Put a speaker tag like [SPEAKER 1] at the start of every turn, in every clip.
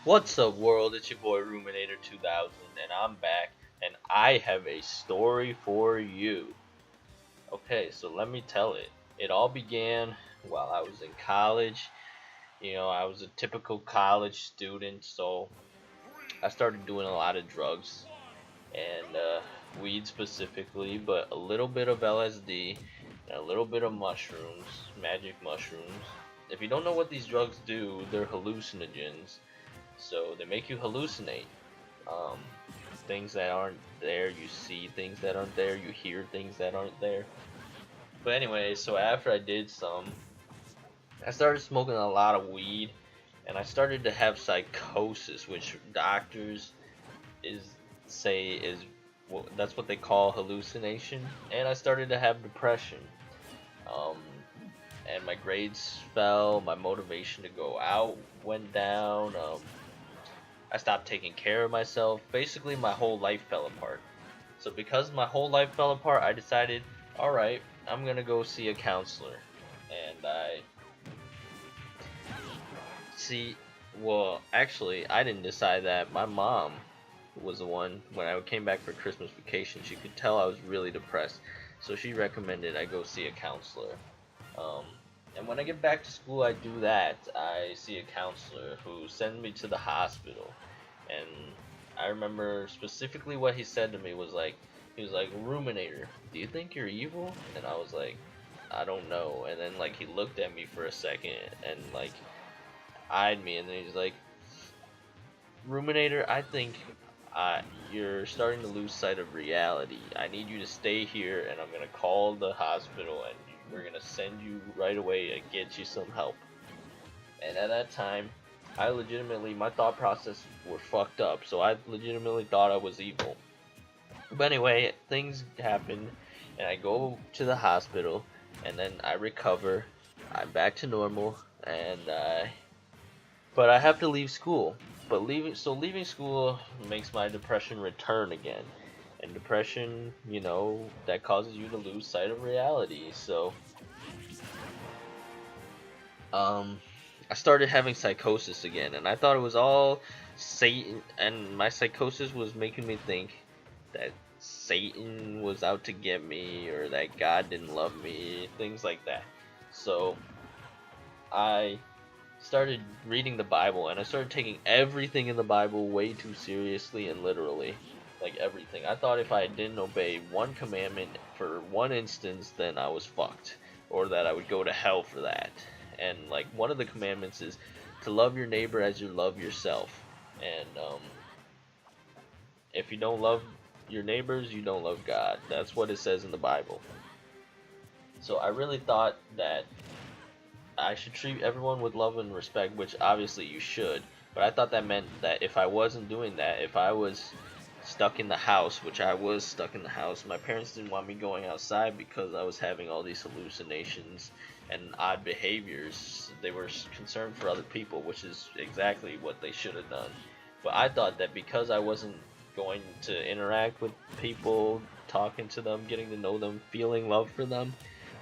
[SPEAKER 1] What's up, world? It's your boy Ruminator 2000, and I'm back, and I have a story for you. Okay, so let me tell it. It all began while I was in college. I was a typical college student, so I started doing a lot of drugs and weed specifically, but a little bit of LSD and a little bit of mushrooms, magic mushrooms. If you don't know what these drugs do, they're hallucinogens, so they make you hallucinate. um, Things that aren't there, you see things that aren't there, you hear things that aren't there. But anyway, so after I did some, I started smoking a lot of weed, and I started to have psychosis, which doctors is say is that's what they call hallucination. And I started to have depression. Um, and my grades fell, my motivation to go out went down. I stopped taking care of myself. Basically, my whole life fell apart. So because my whole life fell apart, I decided, all right, I'm gonna go see a counselor. And I see, well, actually, I didn't decide that. My mom was the one. When I came back for Christmas vacation, she could tell I was really depressed, so she recommended I go see a counselor. Um, and when I get back to school, I do that. I see a counselor who sends me to the hospital. And I remember specifically what he said to me was like, he was like, Ruminator, do you think you're evil? And I was like, I don't know. And then like he looked at me for a second and like eyed me, and then he's like, Ruminator, I think you're starting to lose sight of reality. I need you to stay here, and I'm gonna call the hospital, and we're gonna send you right away and get you some help. And at that time, my thought process were fucked up, so I legitimately thought I was evil. But anyway, things happen, and I go to the hospital, and then I recover. I'm back to normal, and but I have to leave school. But leaving school makes my depression return again. And depression, that causes you to lose sight of reality. So, um, I started having psychosis again, and I thought it was all Satan, and my psychosis was making me think that Satan was out to get me, or that God didn't love me, things like that. So, I started reading the Bible, and I started taking everything in the Bible way too seriously and literally. Like everything. I thought if I didn't obey one commandment for one instance, then I was fucked. Or that I would go to hell for that. And like one of the commandments is to love your neighbor as you love yourself. And if you don't love your neighbors, you don't love God. That's what it says in the Bible. So I really thought that I should treat everyone with love and respect, which obviously you should. But I thought that meant that if I wasn't doing that, if I was stuck in the house, which I was stuck in the house, my parents didn't want me going outside because I was having all these hallucinations and odd behaviors. They were concerned for other people, which is exactly what they should have done. But I thought that because I wasn't going to interact with people, talking to them, getting to know them, feeling love for them,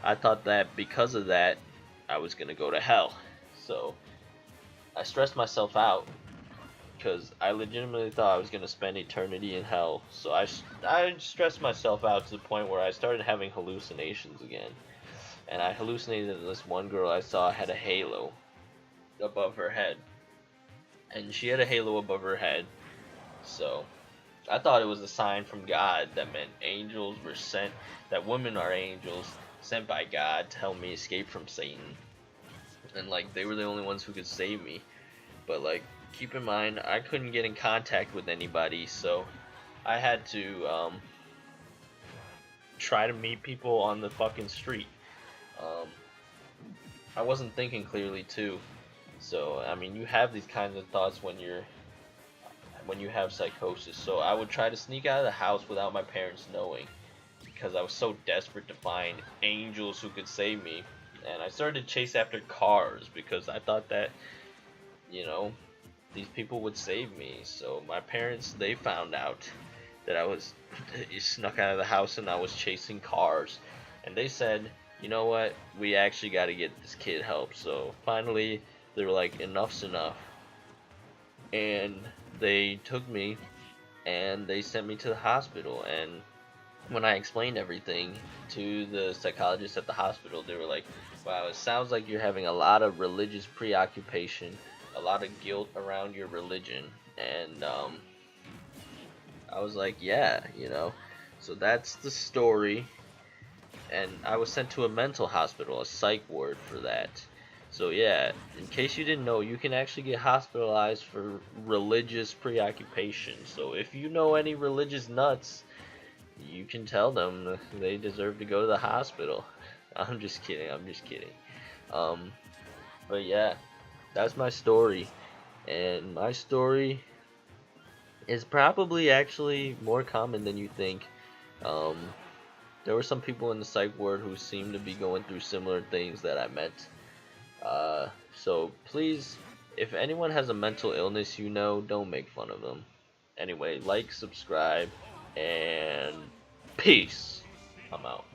[SPEAKER 1] I thought that because of that, I was gonna go to hell. So I stressed myself out because I legitimately thought I was gonna spend eternity in hell. So I stressed myself out to the point where I started having hallucinations again. And I hallucinated that this one girl I saw had a halo above her head. And she had a halo above her head. So I thought it was a sign from God that meant angels were sent, that women are angels sent by God to help me escape from Satan. And like they were the only ones who could save me. But like keep in mind I couldn't get in contact with anybody, so I had to try to meet people on the fucking street. Um, I wasn't thinking clearly too. So I mean you have these kinds of thoughts when you have psychosis. So I would try to sneak out of the house without my parents knowing because I was so desperate to find angels who could save me. And I started to chase after cars because I thought that, you know, these people would save me. So my parents, they found out that I was snuck out of the house and I was chasing cars. And they said, you know what, we actually got to get this kid help. So finally, they were like, enough's enough. and they took me and they sent me to the hospital. And when I explained everything to the psychologist at the hospital, they were like, wow, it sounds like you're having a lot of religious preoccupation, a lot of guilt around your religion. And I was like, yeah, you know. So that's the story. And I was sent to a mental hospital, a psych ward for that. So yeah, in case you didn't know, you can actually get hospitalized for religious preoccupation. So if you know any religious nuts, you can tell them they deserve to go to the hospital. I'm just kidding. I'm just kidding. Um, but yeah, that's my story, and my story is probably actually more common than you think. Um, there were some people in the psych ward who seemed to be going through similar things that I met. So please, if anyone has a mental illness, you know, don't make fun of them. Anyway, like, subscribe, and peace. I'm out.